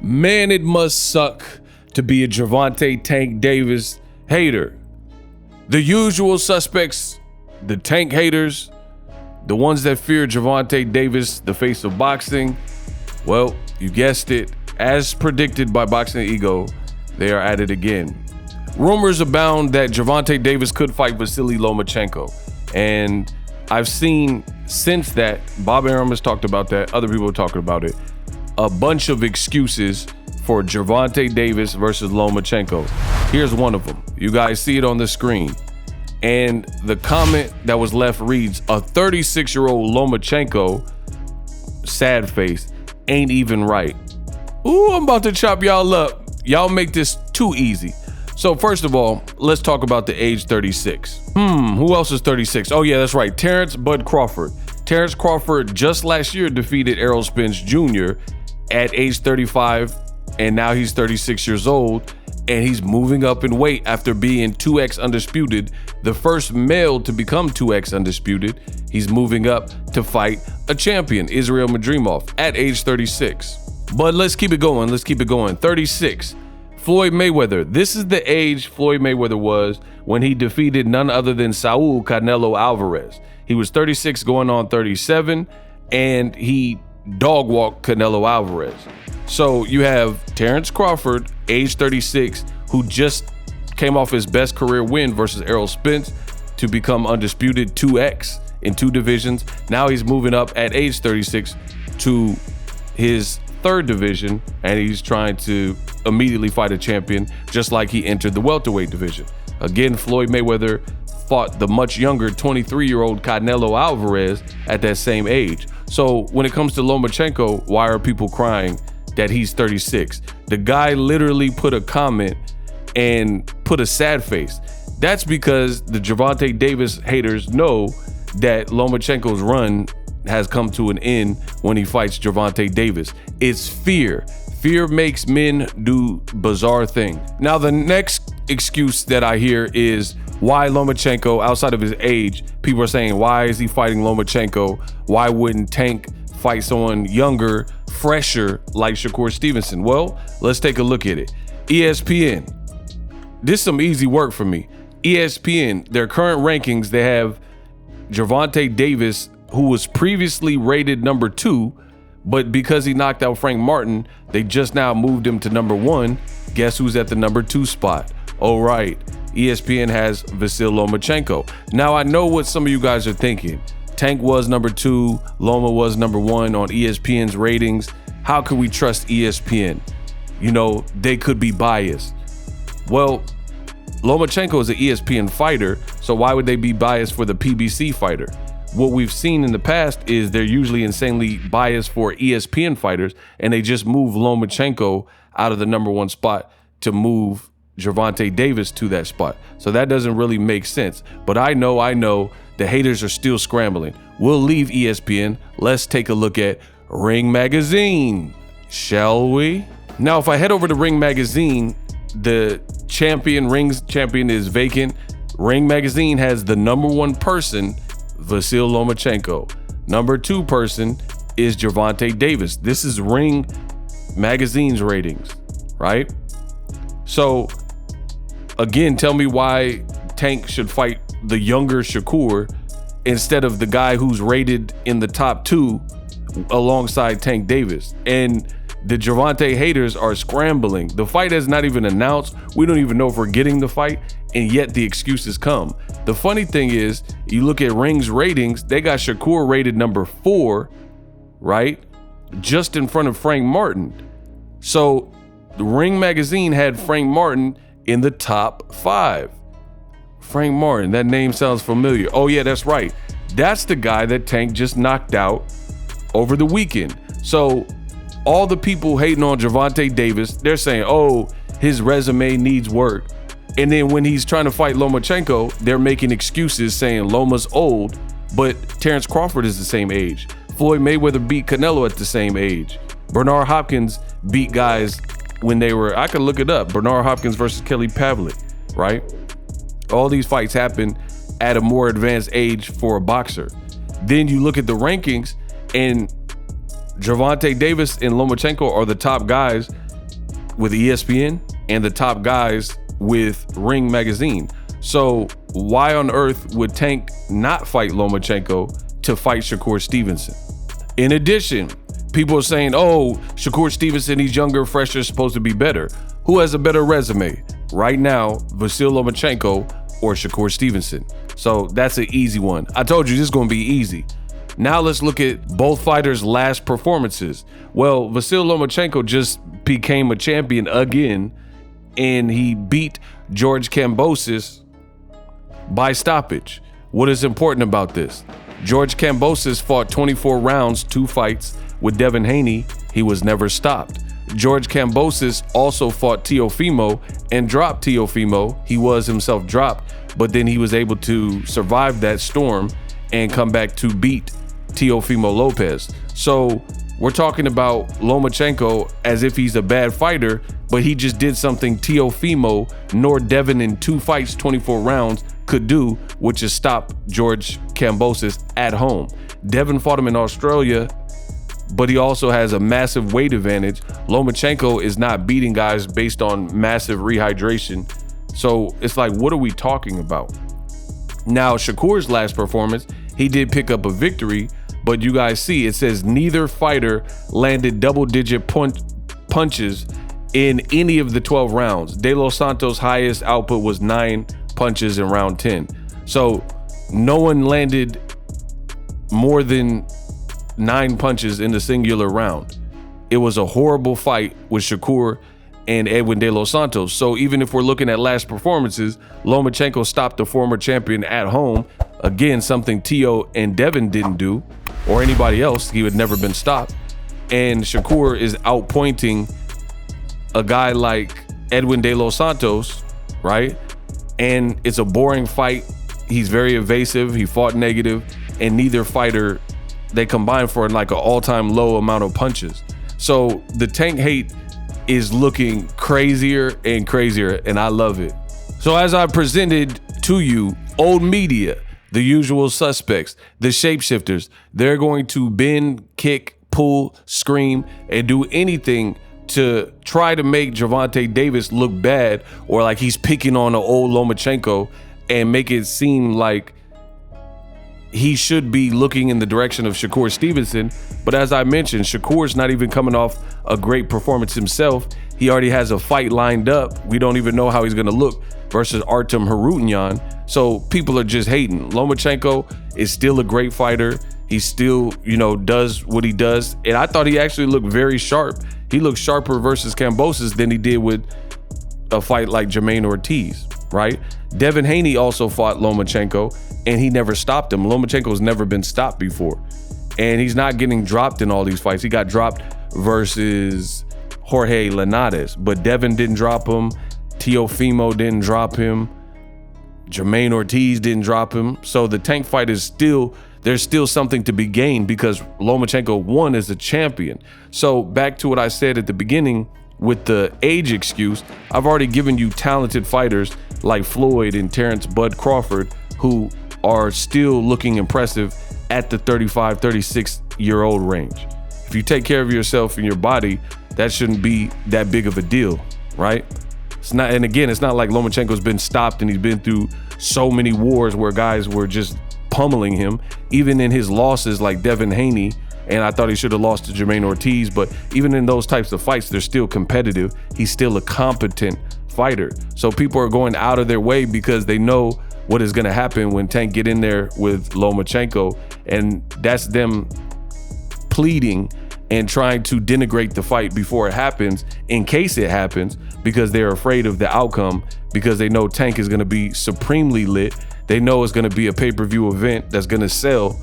Man, it must suck to be a Gervonta Tank Davis hater. The usual suspects, the Tank haters, the ones that fear Gervonta Davis, the face of boxing. Well, you guessed it. As predicted by BOXINGEGO, they are at it again. Rumors abound that Gervonta Davis could fight Vasiliy Lomachenko. And I've seen since that, Bob Arum has talked about that, other people are talking about it, a bunch of excuses for Gervonta Davis versus Lomachenko. Here's one of them. You guys see it on the screen. And the comment that was left reads, a 36-year-old Lomachenko, sad face, ain't even right. Ooh, I'm about to chop y'all up. Y'all make this too easy. So first of all, let's talk about the age 36. Who else is 36? Oh yeah, that's right, Terrence Bud Crawford. Terrence Crawford just last year defeated Errol Spence Jr. at age 35, and now he's 36 years old, and he's moving up in weight after being 2X undisputed, the first male to become 2X undisputed. He's moving up to fight a champion, Israel Madrimov, at age 36. But let's keep it going, 36. Floyd Mayweather. This is the age Floyd Mayweather was when he defeated none other than Saul Canelo Alvarez. He was 36 going on 37, and he dog walked Canelo Alvarez. So you have Terrence Crawford, age 36, who just came off his best career win versus Errol Spence to become undisputed 2X in 2 divisions. Now he's moving up at age 36 to his 3rd division, and he's trying to immediately fight a champion, just like he entered the welterweight division. Again, Floyd Mayweather fought the much younger 23-year-old Canelo Alvarez at that same age. So when it comes to Lomachenko, why are people crying that he's 36? The guy literally put a comment and put a sad face. That's because the Gervonta Davis haters know that Lomachenko's run has come to an end when he fights Gervonta Davis. It's fear. Fear makes men do bizarre things. Now, the next excuse that I hear is why Lomachenko, outside of his age, people are saying, why is he fighting Lomachenko? Why wouldn't Tank fight someone younger, fresher, like Shakur Stevenson? Well, let's take a look at it. ESPN. This is some easy work for me. ESPN, their current rankings, they have Gervonta Davis, who was previously rated number 2, but because he knocked out Frank Martin, they just now moved him to number 1. Guess who's at the number 2 spot? Oh, right. ESPN has Vasiliy Lomachenko. Now, I know what some of you guys are thinking. Tank was number 2, Loma was number 1 on ESPN's ratings. How can we trust ESPN? You know, they could be biased. Well, Lomachenko is an ESPN fighter, so why would they be biased for the PBC fighter? What we've seen in the past is they're usually insanely biased for ESPN fighters, and they just move Lomachenko out of the number 1 spot to move Gervonta Davis to that spot. So that doesn't really make sense. But I know the haters are still scrambling. We'll leave ESPN. Let's take a look at Ring Magazine, shall we? Now, if I head over to Ring Magazine, the Rings champion is vacant. Ring Magazine has the number 1 person, Vasiliy Lomachenko. Number 2 person is Gervonta Davis. This is Ring Magazine's ratings, right? So again, tell me why Tank should fight the younger Shakur instead of the guy who's rated in the top 2 alongside Tank Davis. And the Gervonta haters are scrambling. The fight has not even announced. We don't even know if we're getting the fight, and yet the excuses come. The funny thing is, you look at Ring's ratings, they got Shakur rated number 4, right? Just in front of Frank Martin. So the Ring Magazine had Frank Martin in the top 5. Frank Martin, that name sounds familiar. Oh yeah, that's right. That's the guy that Tank just knocked out over the weekend. So all the people hating on Gervonta Davis, they're saying, oh, his resume needs work. And then when he's trying to fight Lomachenko, they're making excuses saying Loma's old, but Terrence Crawford is the same age. Floyd Mayweather beat Canelo at the same age. Bernard Hopkins beat guys when they were, I could look it up, Bernard Hopkins versus Kelly Pavlik, right? All these fights happen at a more advanced age for a boxer. Then you look at the rankings, and Gervonta Davis and Lomachenko are the top guys with ESPN and the top guys with Ring Magazine. So why on earth would Tank not fight Lomachenko to fight Shakur Stevenson? In addition, people are saying, oh, Shakur Stevenson, he's younger, fresher, supposed to be better. Who has a better resume right now, Vasiliy Lomachenko or Shakur Stevenson? So that's an easy one. I told you this is going to be easy. Now let's look at both fighters' last performances. Well, Vasiliy Lomachenko just became a champion again, and he beat George Kambosos by stoppage. What is important about this? George Kambosos fought 24 rounds, 2 fights with Devin Haney. He was never stopped. George Kambosos also fought Teofimo and dropped Teofimo. He was himself dropped, but then he was able to survive that storm and come back to beat Teofimo Lopez. So we're talking about Lomachenko as if he's a bad fighter, but he just did something Teofimo nor Devin in 2 fights, 24 rounds could do, which is stop George Kambosos at home. Devin fought him in Australia, but he also has a massive weight advantage. Lomachenko is not beating guys based on massive rehydration. So it's like, what are we talking about? Now, Shakur's last performance, he did pick up a victory, but you guys see it says neither fighter landed double-digit punches in any of the 12 rounds. De Los Santos' highest output was 9 punches in round 10. So no one landed more than 9 punches in the singular round. It was a horrible fight with Shakur and Edwin De Los Santos. So even if we're looking at last performances, Lomachenko stopped the former champion at home. Again, something Teo and Devin didn't do, or anybody else. He had never been stopped. And Shakur is outpointing a guy like Edwin De Los Santos, right? And it's a boring fight. He's very evasive. He fought negative, and neither fighter, they combined for like an all-time low amount of punches. So the Tank hate is looking crazier and crazier, and I love it. So as I presented to you, old media, the usual suspects, the shapeshifters, they're going to bend, kick, pull, scream, and do anything to try to make Gervonta Davis look bad, or like he's picking on an old Lomachenko, and make it seem like he should be looking in the direction of Shakur Stevenson. But as I mentioned, Shakur's not even coming off a great performance himself. He already has a fight lined up. We don't even know how he's gonna look versus Artem Harutyunyan. So people are just hating. Lomachenko is still a great fighter. He still, does what he does. And I thought he actually looked very sharp. He looked sharper versus Kambosos than he did with a fight like Jermaine Ortiz, right? Devin Haney also fought Lomachenko, and he never stopped him. Lomachenko's never been stopped before. And he's not getting dropped in all these fights. He got dropped versus Jorge Linares, but Devin didn't drop him. Teofimo didn't drop him. Jermaine Ortiz didn't drop him. So the Tank fight is still, there's still something to be gained because Lomachenko won as a champion. So back to what I said at the beginning with the age excuse, I've already given you talented fighters like Floyd and Terrence Bud Crawford who are still looking impressive at the 35, 36-year-old range. If you take care of yourself and your body, that shouldn't be that big of a deal, right? It's not, and again, it's not like Lomachenko's been stopped and he's been through so many wars where guys were just pummeling him. Even in his losses like Devin Haney, and I thought he should have lost to Jermaine Ortiz, but even in those types of fights, they're still competitive. He's still a competent fighter. So people are going out of their way because they know what is gonna happen when Tank get in there with Lomachenko, and that's them pleading and trying to denigrate the fight before it happens, in case it happens, because they're afraid of the outcome, because they know Tank is gonna be supremely lit. They know it's gonna be a pay-per-view event that's gonna sell,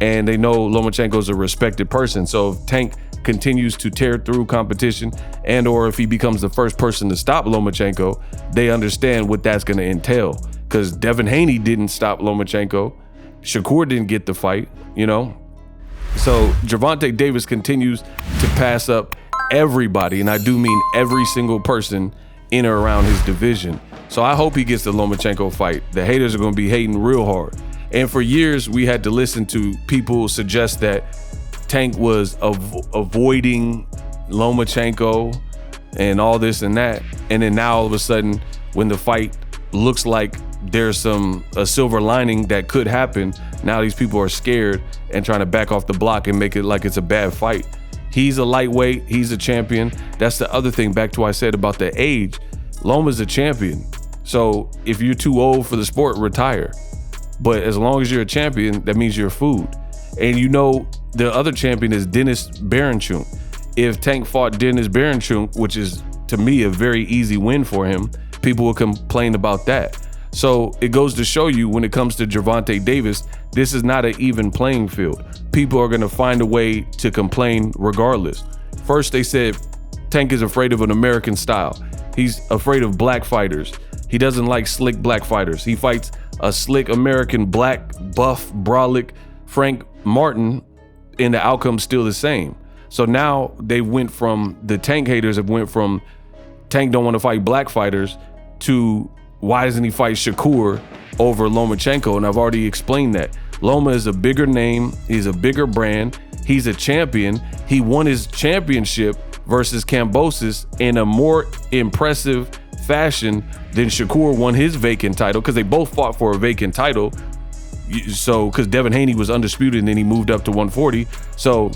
and they know Lomachenko's a respected person. So if Tank continues to tear through competition, and or if he becomes the first person to stop Lomachenko, they understand what that's gonna entail. Because Devin Haney didn't stop Lomachenko. Shakur didn't get the fight, So Gervonta Davis continues to pass up everybody, and I do mean every single person in or around his division. So I hope he gets the Lomachenko fight. The haters are gonna be hating real hard. And for years, we had to listen to people suggest that Tank was avoiding Lomachenko, and all this and that. And then now all of a sudden, when the fight looks like there's a silver lining that could happen, now these people are scared and trying to back off the block and make it like it's a bad fight. He's a lightweight, he's a champion. That's the other thing, back to what I said about the age. Loma's a champion. So if you're too old for the sport, retire. But as long as you're a champion, that means you're food. And you know, the other champion is Dennis Berenchuk. If Tank fought Dennis Berenchuk, which is to me a very easy win for him, people will complain about that. So it goes to show you, when it comes to Gervonta Davis, this is not an even playing field. People are gonna find a way to complain regardless. First they said Tank is afraid of an American style. He's afraid of black fighters. He doesn't like slick black fighters. He fights a slick American black, buff, brolic Frank Martin, and the outcome's still the same. So now they went from, the Tank haters have went from Tank don't want to fight black fighters to why doesn't he fight Shakur over Lomachenko? And I've already explained that. Loma is a bigger name, he's a bigger brand, he's a champion. He won his championship versus Kambosos in a more impressive fashion than Shakur won his vacant title, because they both fought for a vacant title. So, because Devin Haney was undisputed and then he moved up to 140. So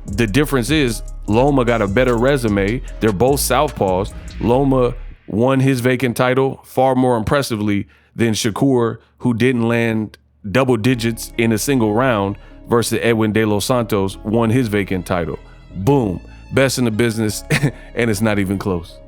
the difference is Loma got a better resume. They're both southpaws. Loma won his vacant title far more impressively than Shakur, who didn't land double digits in a single round, versus Edwin De Los Santos, won his vacant title. Boom. Best in the business, and it's not even close.